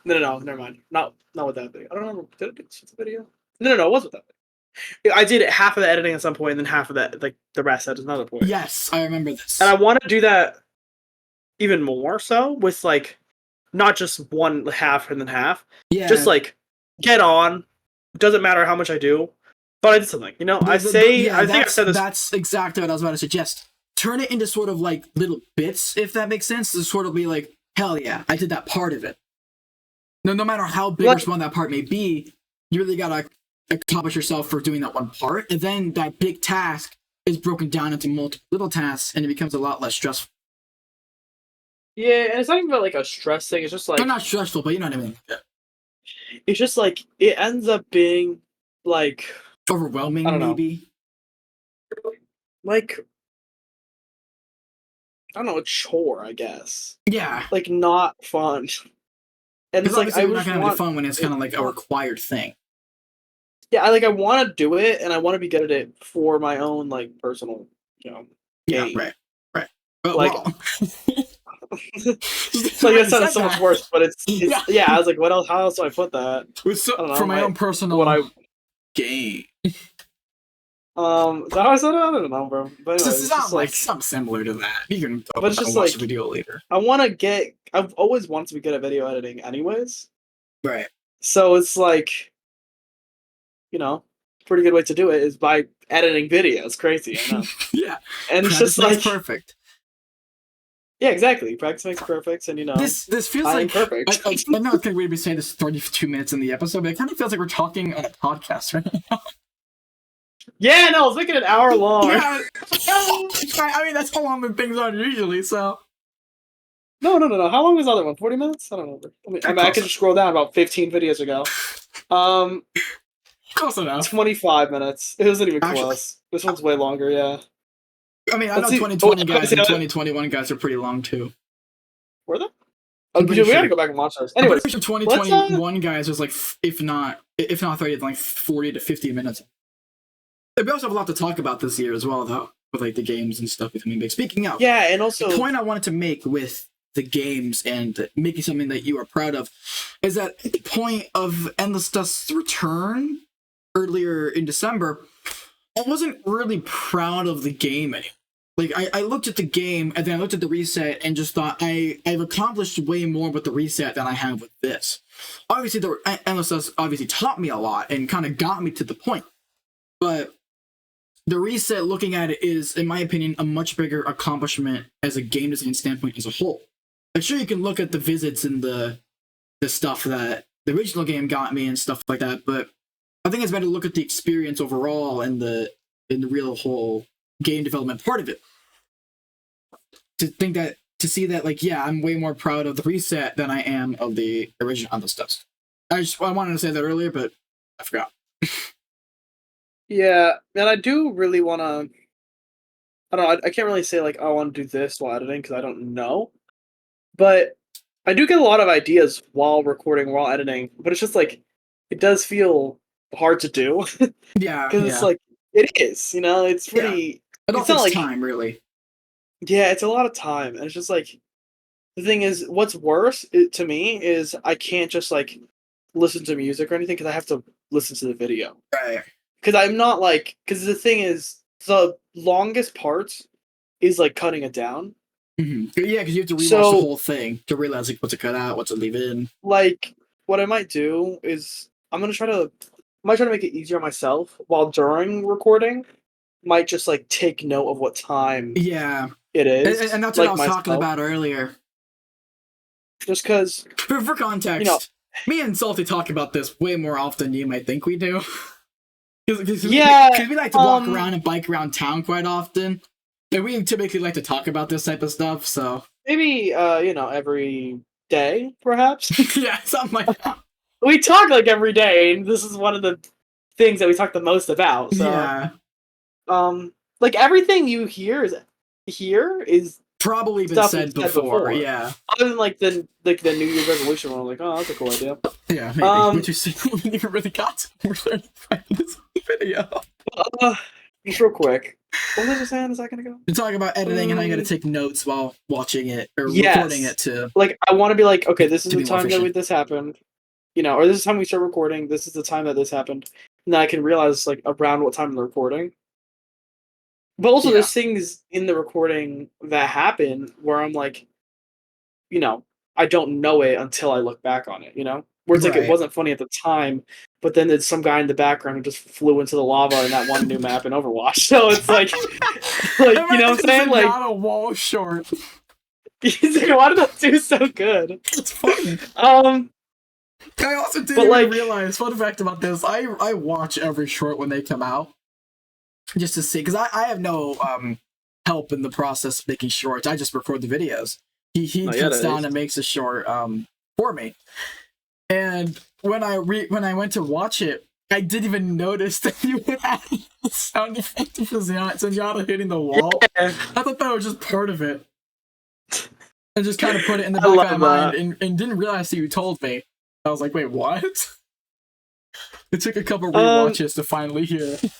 No, never mind. Not with that video. I don't remember. Did I do this with the video? No, it was with that video. I did half of the editing at some point, and then half of that, like the rest at another point. Yes, I remember this. And I want to do that even more so with like not just one half and then half. Yeah. Just like get on. Doesn't matter how much I do, but I did something. You know, I think I said this. That's exactly what I was about to suggest. Turn it into sort of like little bits, if that makes sense. To sort of be like, hell yeah, I did that part of it. No matter how big or small that part may be, you really gotta accomplish yourself for doing that one part, and then that big task is broken down into multiple little tasks, and it becomes a lot less stressful. Yeah, and it's not even about like a stress thing. It's just like, they're not stressful, but you know what I mean. Yeah. It's just like it ends up being like overwhelming, maybe. Like, I don't know, a chore, I guess. Yeah. Like not fun. And it's like I not gonna have fun when it's kind of like a required thing. Yeah, I want to do it, and I want to be good at it for my own like personal, gain. Yeah, right. Like, like that sounded so much worse, but it's yeah. I was like, what else? How else do I put that? For my own personal gain. That I said, I don't know, bro. But anyway, this is not like something similar to that. You can but it's just watch the video later. I've always wanted to be good at video editing, anyways. Right. So it's like, pretty good way to do it is by editing videos. Crazy, I know. Yeah. And it's just like perfect. Yeah, exactly. Practice makes perfect, and this feels like perfect. I know it's kind of weird to be saying this 32 minutes in the episode, but it kind of feels like we're talking on a podcast right now. Yeah, no, it's making an hour long. Yeah, I mean that's how long the things are usually. So. No. How long was the other one? 40 minutes? I don't know. I could just scroll down about 15 videos ago. Close enough. 25 minutes. It wasn't even close. This one's way longer. Yeah. I mean, I know 2020 guys and 2021 guys are pretty long too. Were they? Oh, we gotta go back and watch those. Anyways, 2021 guys was like, if not 30, like 40 to 50 minutes. We also have a lot to talk about this year as well, though, with like the games and stuff. I mean, like, speaking of, yeah, and also the point I wanted to make with the games and making something that you are proud of is that at the point of Endless Dust's return earlier in December, I wasn't really proud of the game anymore. Like, I looked at the game, and then I looked at the reset, and just thought, I've accomplished way more with the reset than I have with this. Obviously, the Endless Dust obviously taught me a lot, and kind of got me to the point. But the reset, looking at it, is, in my opinion, a much bigger accomplishment as a game design standpoint as a whole. I'm sure you can look at the visits and the stuff that the original game got me and stuff like that, but I think it's better to look at the experience overall and the real whole game development part of it. To see that, like, yeah, I'm way more proud of the reset than I am of the original Endless Dust. I wanted to say that earlier, but I forgot. Yeah, and I do really want to. I don't know. I can't really say like I want to do this while editing because I don't know, but I do get a lot of ideas while recording, while editing. But it's just like it does feel hard to do. Yeah, because it's like it is. It's pretty. Yeah. It's not like time, really. Yeah, it's a lot of time, and it's just like the thing is, what's worse to me is I can't just like listen to music or anything because I have to listen to the video. Right. Because I'm not like, because the thing is, the longest parts is like cutting it down. Yeah, because you have to rewatch the whole thing to realize like what to cut out, what to leave in. Like, what I might do is I might try to make it easier on myself while during recording. Might just like take note of what time. Yeah, it is, and that's what I was talking about earlier. Just because, for context, me and Salty talk about this way more often than you might think we do. Because we like to walk around and bike around town quite often. And we typically like to talk about this type of stuff, so... Maybe, every day, perhaps? Yeah, something like that. We talk, like, every day, and this is one of the things that we talk the most about, so... Yeah. Like, everything you hear is probably been said before, yeah. Other than, like, the New Year's resolution one, I'm like, oh, that's a cool idea. Yeah, maybe. Which we never really got to. We're 35 minutes of the video. Just real quick. What was I just saying a second ago? You're talking about editing and how you gotta take notes while watching it or recording it too. Like, I want to be like, okay, this is the time that this happened, or this is the time we start recording. This is the time that this happened, and then I can realize like around what time in the recording. But also, there's things in the recording that happen where I'm like, I don't know it until I look back on it. Where it's like it wasn't funny at the time, but then there's some guy in the background who just flew into the lava in that one new map in Overwatch. So it's like you know what I'm saying? Like, not a wall short. He's like, why did that do so good? It's funny. I also didn't even realize, fun fact about this, I watch every short when they come out. Just to see, because I have no help in the process of making shorts. I just record the videos. He sits down and makes a short for me. And when I went to watch it, I didn't even notice that you would add the sound effect of Zenyatta hitting the wall. Yeah. I thought that was just part of it. And just kind of put it in the back of my mind and didn't realize that you told me. I was like, wait, what? It took a couple rewatches to finally hear it.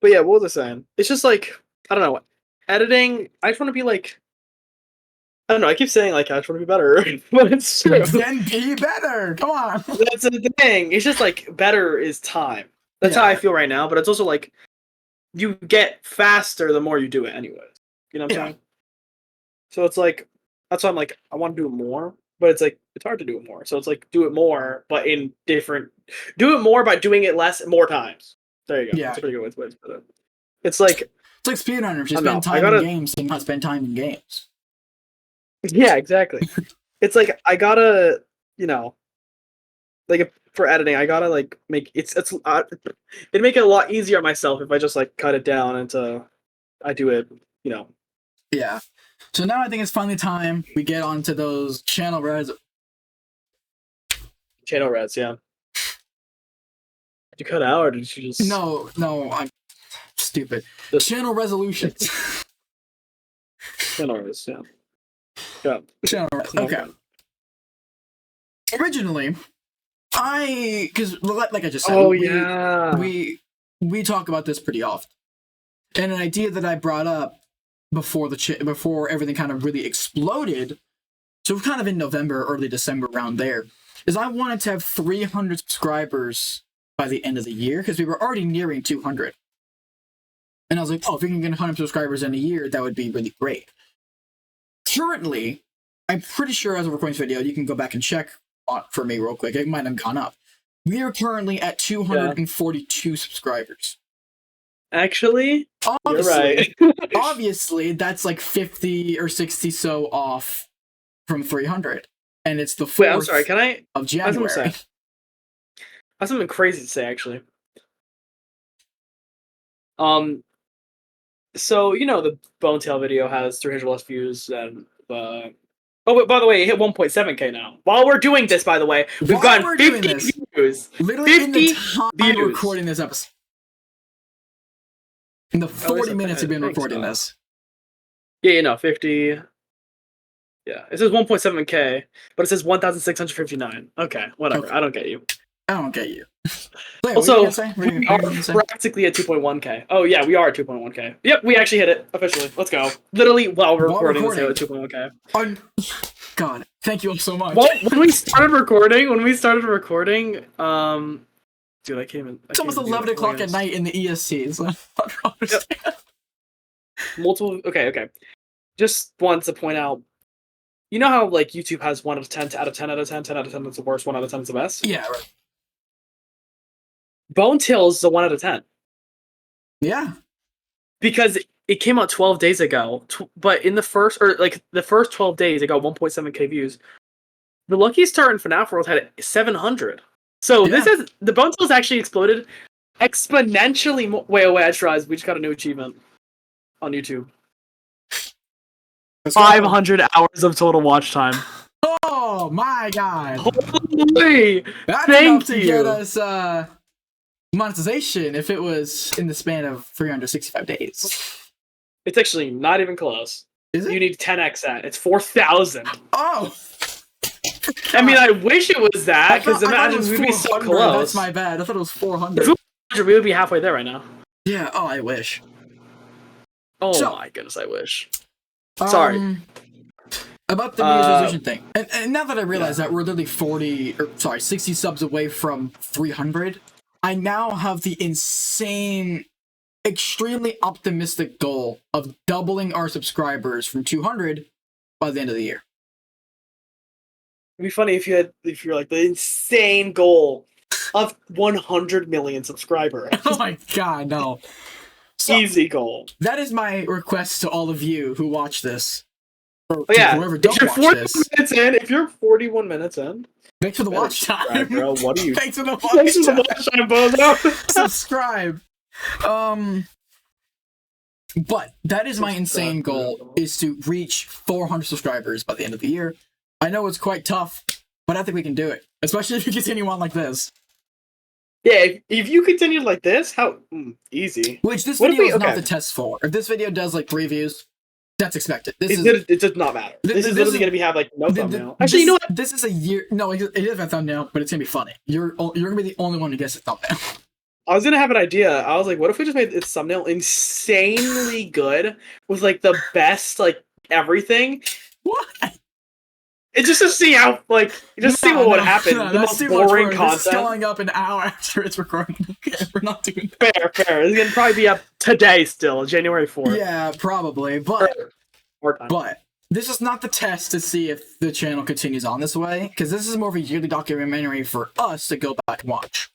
But yeah, what was I saying? It's just like, I don't know, editing, I just want to be like, I don't know, I keep saying like, I just want to be better, but it's true. Then be better, come on. That's the thing, it's just like, better is time. That's how I feel right now, but it's also like, you get faster the more you do it anyways. You know what I'm saying? So it's like, that's why I'm like, I want to do it more, but it's like, it's hard to do it more. So it's like, do it more, but do it more by doing it more times. There you go. Yeah. That's a pretty good way to put it. It's like speedrunners. You spend time in games, so you not spend time in games. Yeah, exactly. It's like I gotta, like for editing, I gotta like make it'd make it a lot easier on myself if I just like cut it down into I do it, Yeah. So now I think it's finally time we get onto those channel reds. Channel reds, yeah. Did you cut out or did you just... No, I'm stupid. Channel resolutions. Channel res, yeah. Channel res, okay. Originally, because like I just said, we talk about this pretty often. And an idea that I brought up before everything kind of really exploded, so kind of in November, early December, around there, is I wanted to have 300 subscribers by the end of the year, because we were already nearing 200. And I was like, oh, if we can get 100 subscribers in a year, that would be really great. Currently, I'm pretty sure as of recording this video, you can go back and check for me real quick. It might have gone up. We are currently at 242 subscribers. Actually, you're right. Obviously, that's like 50 or 60 so off from 300. And it's the 4th Wait, I'm sorry, can I... of January. I have something crazy to say, actually. So, the Bonetail video has 300 less views than the... Oh, but by the way, it hit 1.7k now. While we're doing this, by the way, we've gotten 50 views. Literally 50 in the time views. Recording this episode. In the 40 minutes we've been recording this. Yeah, 50... Yeah, it says 1.7k, but it says 1,659. Okay, whatever. Okay. I don't get you. I don't get you. Wait, also, we are practically at 2.1K. Oh yeah, we are at 2.1K. Yep, we actually hit it officially. Let's go. Literally while we're recording. At 2.1K. God, thank you all so much. Well, when we started recording, dude, I came in. It's almost 11 o'clock at night in the EST. So I don't understand. Yep. Multiple. Okay. Just want to point out. You know how like YouTube has 1 out of 10, out of 10 out of 10, 10 out of 10 is the worst, 1 out of 10 is the best? Yeah, right. Bone Tales is a 1 out of 10. Yeah. Because it came out 12 days ago, but in the first 12 days, it got 1.7K views. The Lucky Star in FNAF World had 700. So the Bone Tales actually exploded exponentially more. Wait, I just realized we just got a new achievement on YouTube. 500 hours of total watch time. Oh my god! Holy! That's enough to get us monetization if it was in the span of 365 days. It's actually not even close. Is it? You need 10x that. It's 4,000. Oh! I mean, I wish it was that, because imagine we'd be so close. That's my bad. I thought it was 400. If it was 400, we would be halfway there right now. Yeah, oh, I wish. Oh my goodness, I wish. Sorry. About the New Year's resolution thing. And now that I realize that we're literally 60 subs away from 300, I now have the insane, extremely optimistic goal of doubling our subscribers from 200 by the end of the year. It'd be funny if you're like the insane goal of 100 million subscribers. Oh my god, no. So, easy goal. That is my request to all of you who watch this. Or whoever don't watch this. If you're 41 minutes in, thanks for the watch time, bro. What are you? Thanks for the watch time, bozo. Subscribe. But that is my insane goal: is to reach 400 subscribers by the end of the year. I know it's quite tough, but I think we can do it, especially if you continue on like this. Yeah, if you continue like this, how easy. Which this video is not the test for. If this video does like 3 views, that's expected. It does not matter. This is literally going to have like no thumbnail. Actually, you know what? This is a year. No, it is a thumbnail, but it's going to be funny. You're going to be the only one who gets a thumbnail. I was going to have an idea. I was like, what if we just made its thumbnail insanely good with like the best like everything? What? It's just to see how, like, see what would happen. The most boring content. It's going up an hour after it's recording. Okay, we're not doing that. Fair. It's going to probably be up today still, January 4th. Yeah, probably. But this is not the test to see if the channel continues on this way, because this is more of a yearly documentary for us to go back and watch.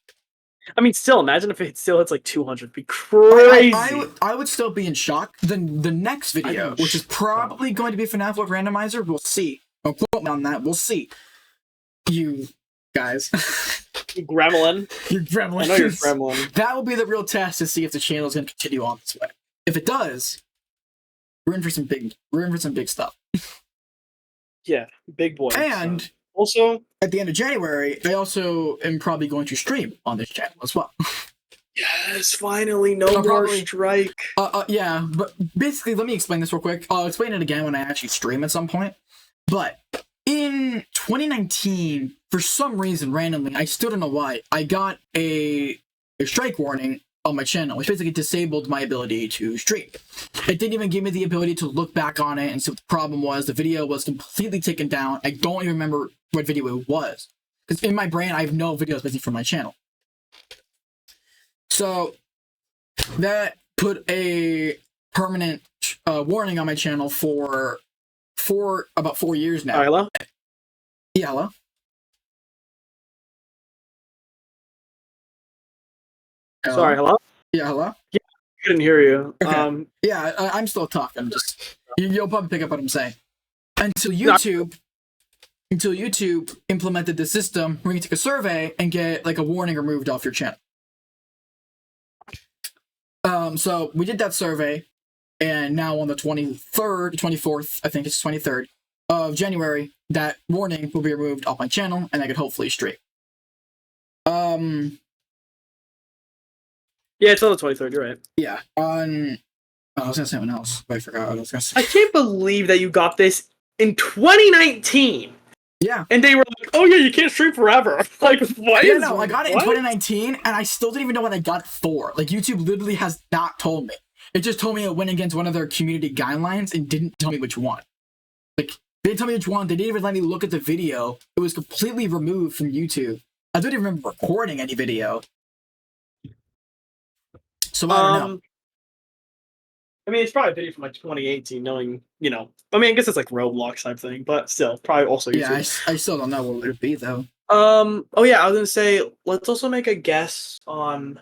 I mean, still, imagine if it still hits like 200. It'd be crazy. I would still be in shock. Then the next video, which is probably going to be FNAF World Randomizer, we'll see. Don't quote me on that. We'll see. You guys. You gremlin. You gremlin. I know you're gremlin. That will be the real test to see if the channel is going to continue on this way. If it does, we're in for some big stuff. Yeah, big boy. And also, at the end of January, I also am probably going to stream on this channel as well. Yes, finally, no more strike. Yeah, but basically, let me explain this real quick. I'll explain it again when I actually stream at some point. But in 2019, for some reason, randomly, I still don't know why, I got a strike warning on my channel, which basically disabled my ability to stream. It didn't even give me the ability to look back on it and see what the problem was. The video was completely taken down. I don't even remember what video it was. Because in my brain, I have no videos missing from my channel. So that put a permanent warning on my channel for about 4 years now. Hello? Yeah, hello? Hello? Sorry, hello? Yeah, hello? Yeah, I couldn't hear you. Okay. Yeah, I'm still talking. Just you'll probably pick up what I'm saying. Until YouTube implemented the system where you can take a survey and get like a warning removed off your channel. So we did that survey. And now on the 24th, I think it's 23rd of January, that warning will be removed off my channel, and I could hopefully stream. Yeah, it's on the 23rd, you're right. Yeah, I was gonna say something else, but I forgot what I was gonna say. I can't believe that you got this in 2019! Yeah. And they were like, "Oh yeah, you can't stream forever." Like, what? Yeah, no, I got it in 2019, and I still didn't even know what I got it for. Like, YouTube literally has not told me. It just told me it went against one of their community guidelines and didn't tell me which one. Like, they didn't tell me which one. They didn't even let me look at the video. It was completely removed from YouTube. I don't even remember recording any video. So I don't know. I mean, it's probably a video from like 2018, knowing, you know. I mean, I guess it's like Roblox type thing, but still, probably also YouTube. Yeah, I still don't know what it would be, though. Oh yeah, I was gonna say, let's also make a guess on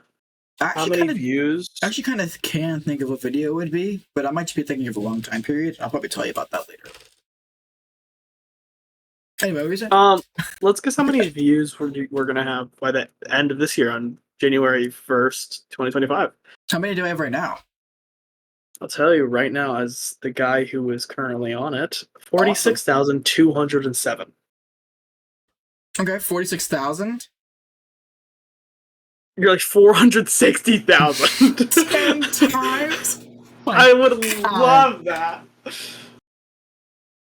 how many views. I actually kind of can't think of what video it would be, but I might just be thinking of a long time period. I'll probably tell you about that later. Anyway, what were you saying? Let's guess how many views we're gonna have by the end of this year on January 1st, 2025. How many do I have right now? I'll tell you right now, as the guy who is currently on it, 46,207. Okay, 46,000. You're like 460,000. 10 times. I would love that.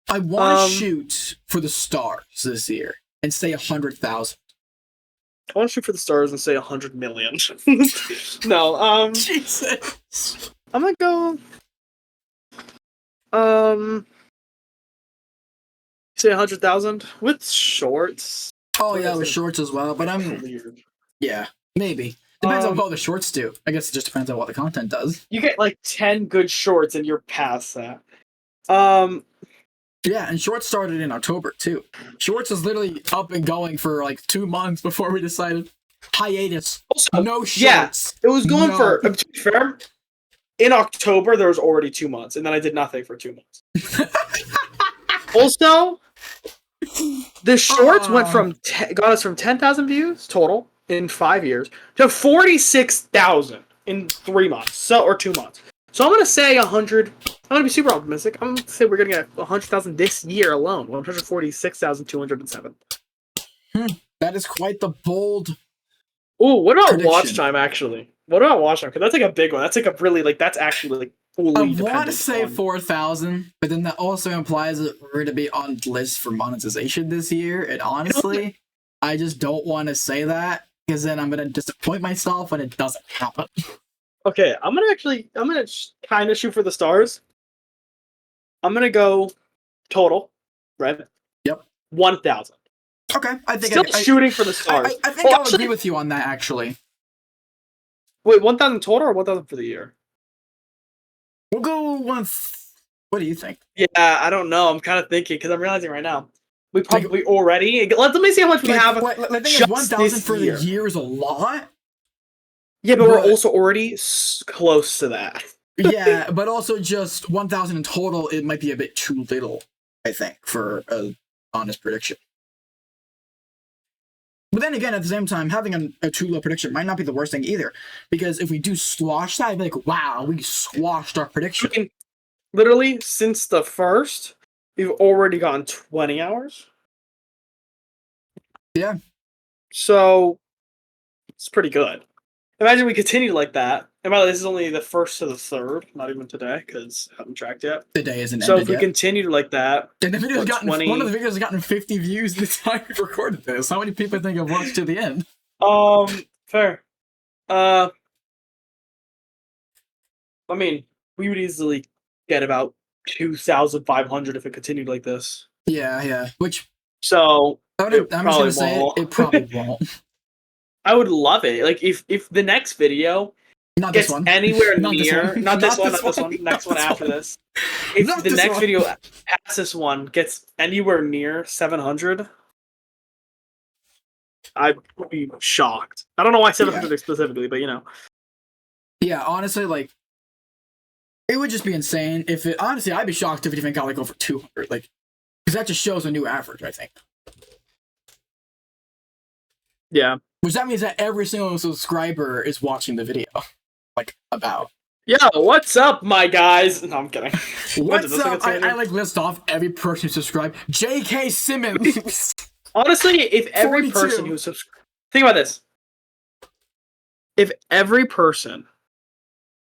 I want to shoot for the stars this year and say 100,000. I want to shoot for the stars and say 100 million. No, Jesus. I'm gonna go. Say 100,000 with shorts. Oh yeah, with shorts as well. But yeah, maybe depends on what the shorts do. I guess it just depends on what the content does. You get like 10 good shorts, and you're past that. Yeah, and shorts started in October too. Shorts was literally up and going for like 2 months before we decided hiatus. Also, no shorts. Yeah, it was going for. To be fair, in October there was already 2 months, and then I did nothing for 2 months. Also, the shorts got us from 10,000 views total in 5 years to 46,000 in 3 months, or 2 months. So I'm gonna say 100. I'm gonna be super optimistic. I'm gonna say we're gonna get 100,000 this year alone. 146,207. That is quite the bold. Ooh, what about watch time? Actually, what about watch time? Because that's like a big one. That's like a really that's actually like fully. I want to say 4,000, but then that also implies that we're going to be on the list for monetization this year. And honestly, I just don't want to say that because then I'm going to disappoint myself when it doesn't happen. Okay, I'm gonna kind of shoot for the stars. I'm gonna go total, right? Yep. 1,000. Okay, I think still shooting for the stars. I think I'll agree with you on that. Actually, wait, 1,000 total or 1,000 for the year? We'll go one. What do you think? Yeah, I don't know. I'm kind of thinking because I'm realizing right now we probably already. Let me see how much we have. I think 1,000 for the year is a lot. Yeah, but we're also already close to that. Yeah, but also just 1,000 in total, it might be a bit too little, I think, for an honest prediction. But then again, at the same time, having a too low prediction might not be the worst thing either. Because if we do squash that, I'd be like, wow, we squashed our prediction. I mean, literally, since the first, we've already gone 20 hours. Yeah. So, it's pretty good. Imagine we continue like that. And by the way, this is only the 1st to the 3rd, not even today, because I haven't tracked yet. The day isn't so ended if we yet. Continue like that, and the video's gotten 20... one of the videos has gotten 50 views the time we recorded this. How many people think have watched to the end? Fair. I mean, we would easily get about 2,500 if it continued like this. Yeah. So I'm just gonna say it probably won't. I would love it. Like if the next video gets anywhere near not this one, next one after this. If the next video past this one gets anywhere near 700, I would be shocked. I don't know why 700 specifically, but you know. Yeah, honestly, like it would just be insane if it. Honestly, I'd be shocked if it even got like over 200. Like, because that just shows a new average, I think. Yeah. Which that means that every single subscriber is watching the video. Like, about. Yo, what's up, my guys? No, I'm kidding. What's up? I like list off every person who subscribed. J.K. Simmons. Honestly, if every person who subscribed... Think about this. If every person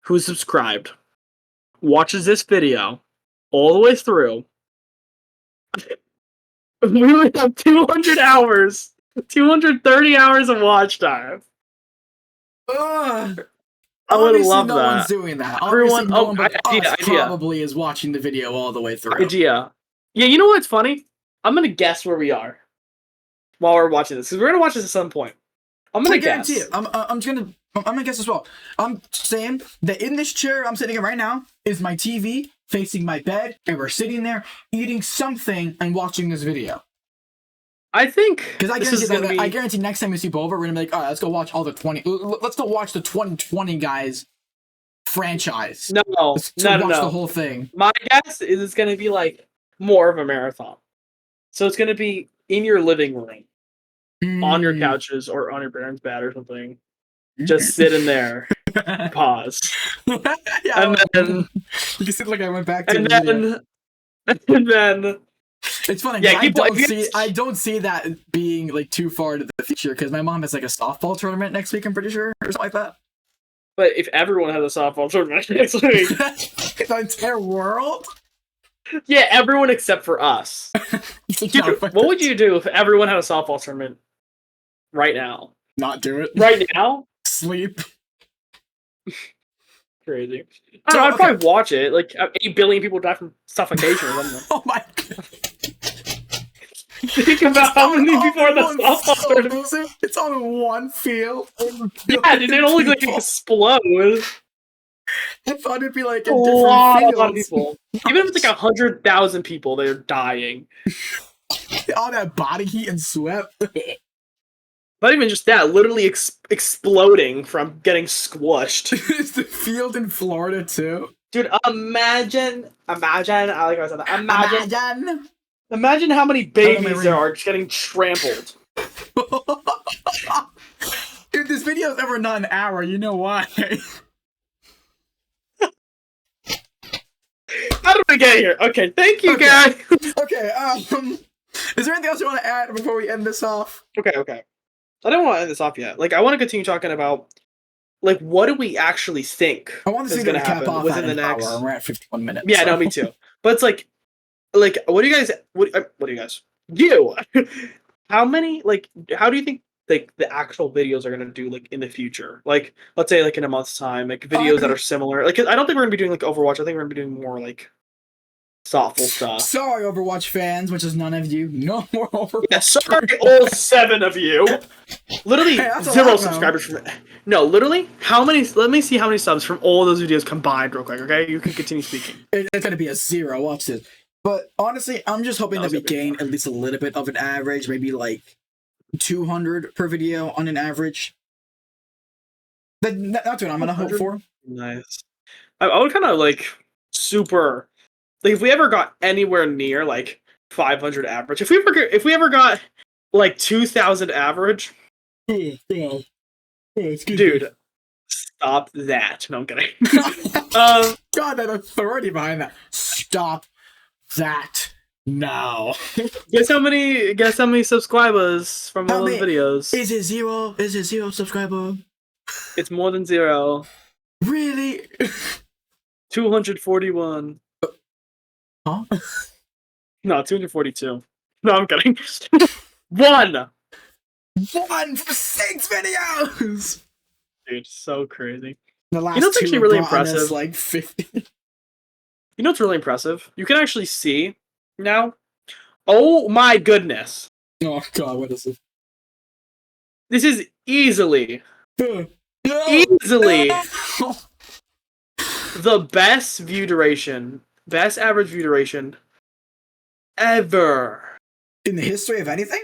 who subscribed watches this video all the way through, we would have 200 hours, 230 hours of watch time. Ugh. I would love no that. One's doing that. Everyone, no one but idea. probably is watching the video all the way through. Idea. Yeah, you know what's funny? I'm gonna guess where we are while we're watching this, because we're gonna watch this at some point. I'm gonna guess. I'm gonna guess as well. I'm saying that in this chair I'm sitting in right now is my TV facing my bed, and we're sitting there eating something and watching this video. I think because I guarantee next time we sleep over, we're gonna be like, all right, let's go watch all the 20. Let's go watch the 2020 guys franchise. No, watch the whole thing. My guess is it's gonna be like more of a marathon. So it's gonna be in your living room, on your couches or on your parents' bed or something. Just sitting there. Pause. Yeah, and then you can sit like I went back to and then. It's funny. Yeah, I don't see that being like too far into the future because my mom has like a softball tournament next week. I'm pretty sure, or something like that. But if everyone has a softball tournament next week, the entire world. Yeah, everyone except for us. Dude, what would you do if everyone had a softball tournament right now? Not do it. Right now? Sleep. Crazy. I don't know, I'd probably watch it. Like, 8 billion people die from suffocation or something. Oh my god. Think about how many people are in the softball tournament. It's on one field. Yeah, dude, it only like explode. I thought it'd be like a lot of people. Even if it's like 100,000 people, they're dying. All that body heat and sweat. Not even just that, literally exploding from getting squished. Is the field in Florida too? Dude, imagine, I like how I said that. Imagine how many babies there are just getting trampled. Dude, this video's ever not an hour, you know why. How did we get here? Okay, thank you, guys. Okay, is there anything else you want to add before we end this off? Okay. I don't want to end this off yet. Like, I want to continue talking about, like, what do we actually think is going to happen within the next hour. We're at 51 minutes. Yeah, no, me too. But it's like, what do you guys? What do you guys? You. How many? Like, how do you think like the actual videos are gonna do like in the future? Like, let's say like in a month's time, like videos that are similar. Like, I don't think we're gonna be doing like Overwatch. I think we're gonna be doing more like thoughtful stuff. Sorry, Overwatch fans, which is none of you. No more Overwatch. Yeah, sorry, all 7 of you. Literally 0 subscribers from it. No, literally, how many? Let me see how many subs from all those videos combined, real quick. Okay, you can continue speaking. It's gonna be a 0. Watch this. But honestly, I'm just hoping that we gain at least a little bit of an average, maybe like 200 per video on an average. That's what I'm gonna hope for. Nice. I would kind of like super. Like, if we ever got anywhere near like 500 average, if we ever got like 2,000 average, dude, stop that. No, I'm kidding. God, that authority behind that. Stop that now. Guess how many subscribers from all those videos? Is it 0? Is it 0 subscriber? It's more than 0. Really? 241. Huh? No, 242. No, I'm kidding. 1 for 6 videos. Dude, so crazy. The last what's actually really impressive? Like 50. You know what's really impressive? You can actually see now. Oh my goodness! Oh god, what is it? This is easily the best view duration, best average view duration ever in the history of anything.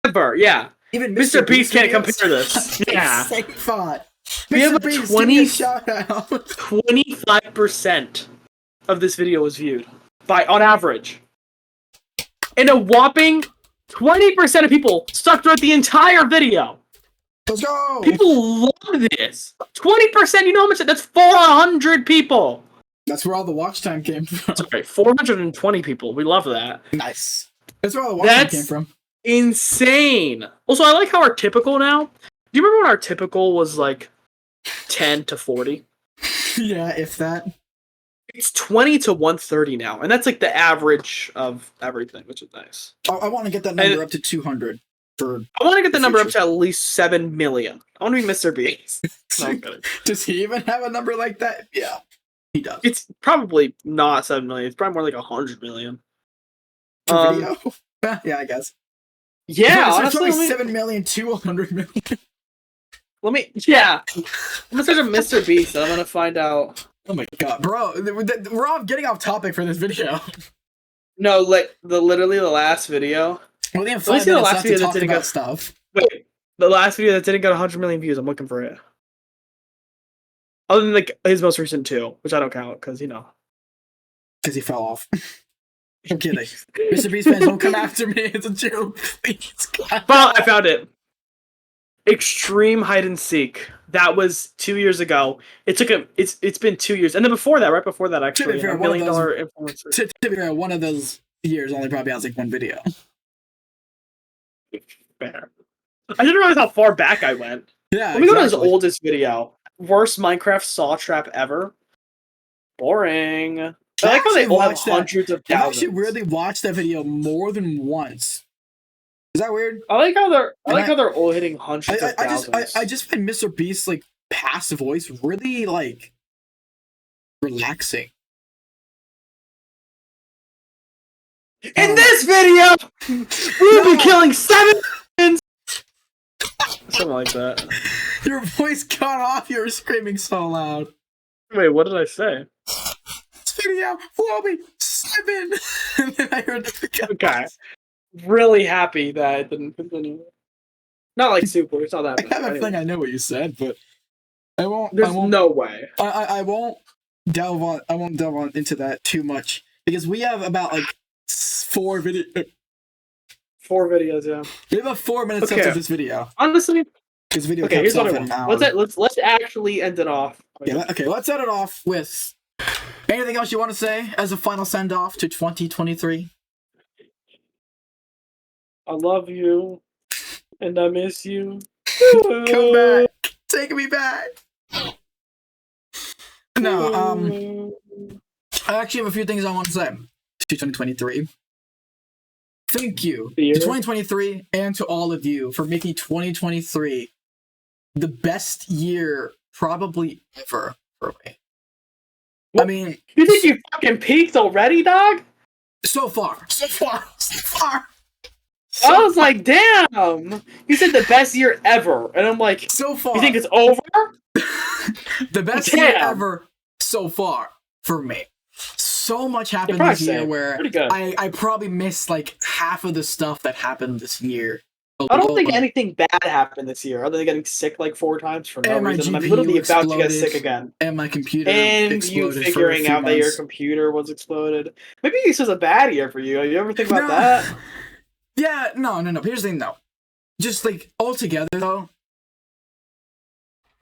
Ever, yeah. Even Mr. Beast can't compare this. Yeah. Same thought. We have a 25% of this video was viewed on average. And a whopping 20% of people stuck throughout the entire video. Let's go! People love this. 20%, you know how much? That's 400 people. That's where all the watch time came from. Sorry, 420 people. We love that. Nice. That's where all the watch time came from. Insane. Also, I like how our typical now. Do you remember when our typical was like 10 to 40? Yeah, if that. It's 20 to 130 now, and that's like the average of everything, which is nice. I want to get that number up to 200. I want to get the number up to at least 7 million. I want to be Mr. Beast. No, does he even have a number like that? Yeah, he does. It's probably not 7 million. It's probably more like 100 million. Video? Yeah, I guess. Yeah, so honestly, 7 million to 100 million. I'm gonna search up Mr. Beast, and I'm gonna find out. Oh my god, bro, we're all getting off topic for this video. No, like literally the last video. Well, let me see the last video that didn't get stuff. Wait, the last video that didn't get 100 million views. I'm looking for it. Other than like his most recent 2, which I don't count because because he fell off. I'm kidding. Mr. Beast fans, don't come after me. It's a joke. Please, God. Well, I found it. Extreme hide and seek. That was 2 years ago. It took him. It's been 2 years, and then right before that, actually, $1 million influencer. To be fair, one of those years only probably has like one video. Fair. I didn't realize how far back I went. Yeah. Let me go to his oldest video. Worst Minecraft saw trap ever. Boring. I like how they all have hundreds of thousands. I actually weirdly watched that video more than once. Is that weird? I like how they're all hitting hundreds of thousands. I just find Mr. Beast's like passive voice really like relaxing. In this video, we'll be killing 7 something like that. Your voice cut off. You were screaming so loud. Wait, what did I say? This video will be 7. And then I heard the cut. Okay. Really happy that it didn't continue. Not like super. It's not that bad. I have a feeling I know what you said, but I won't. There's no way. I won't delve on. I won't delve on into that too much because we have about like 4 videos. 4 videos, yeah. We have about 4 minutes left of this video. Honestly, this video. Okay, here's what I want. Let's actually end it off. Yeah. Okay. Let's end it off with anything else you want to say as a final send off to 2023. I love you, and I miss you. Come back, take me back. No, I actually have a few things I want to say to 2023. Thank you to 2023 and to all of you for making 2023 the best year probably ever for me. What? I mean, you think you fucking peaked already, dog? So far. I was like, damn! You said the best year ever. And I'm like, so far. You think it's over? The best year ever so far for me. So much happened this year where I probably missed like half of the stuff that happened this year. I don't think anything bad happened this year, other than getting sick like 4 times for no reason. I'm literally about to get sick again. And my computer and you figuring out that your computer was exploded. Maybe this was a bad year for you. You ever think about that? Yeah, no. Here's the thing, though. Just, like, altogether, though,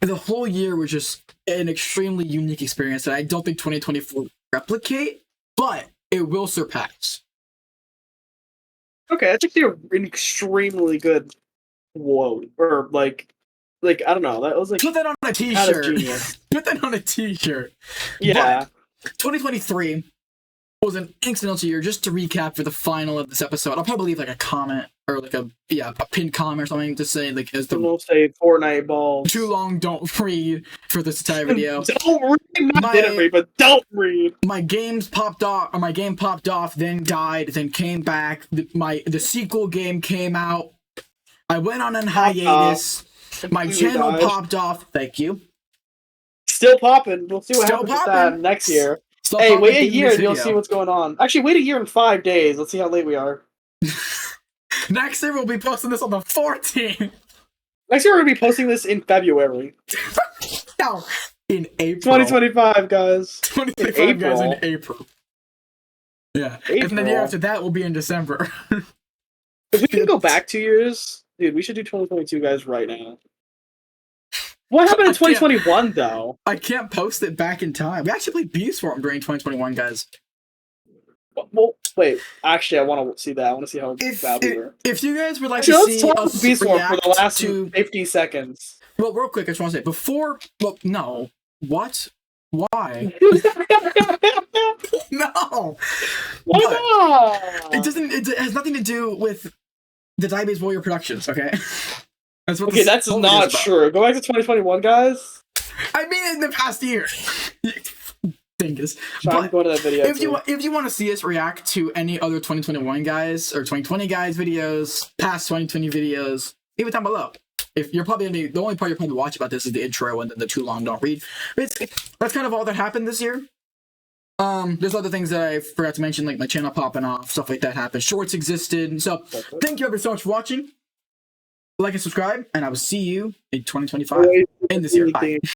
the whole year was just an extremely unique experience that I don't think 2024 will replicate, but it will surpass. Okay, that's actually an extremely good quote. Or, like, I don't know. That was, like... Put that on a t-shirt. Put that on a t-shirt. Yeah. But 2023... was an excellent year. Just to recap for the final of this episode, I'll probably leave like a comment or like a pinned comment or something to say like as the we'll say Fortnite balls. Too long, don't read for this entire video. Don't read, didn't read, but don't read. My game popped off, then died, then came back. The sequel game came out. I went on a hiatus. My channel popped off. Thank you. Still popping. We'll see what happens with that next year. Hey, wait a year and you'll see what's going on. Actually, wait a year and 5 days. Let's see how late we are. Next year, we'll be posting this on the 14th. Next year, we're going to be posting this in February. No, in April. 2025, guys. 2025, guys, in April. Yeah. April. And then the year after that will be in December. If we can go back 2 years, dude, we should do 2022, guys, right now. What happened in 2021, though? I can't post it back in time. We actually played Beast Swarm during 2021, guys. Well, wait. Actually, I want to see that. I want to see how bad we were. If you guys would like to see us Beast Swarm for the last 50 seconds. Well, real quick, I just want to say, before... Well, no. What? Why? No. Why But not? it doesn't. It has nothing to do with the Diabetes Warrior Productions. Okay. That's what. Okay, that's not true. Go back to 2021, guys. I mean, in the past year. Dingus. Try to go to that video. If you want to see us react to any other 2021 guys or 2020 guys videos, past 2020 videos, leave it down below. If you're probably the only part you're probably watch about this is the intro and then the too long don't read. But that's kind of all that happened this year. There's other things that I forgot to mention, like my channel popping off, stuff like that happened. Shorts existed. So thank you ever so much for watching. Like and subscribe, and I will see you in 2025 in this year. Bye.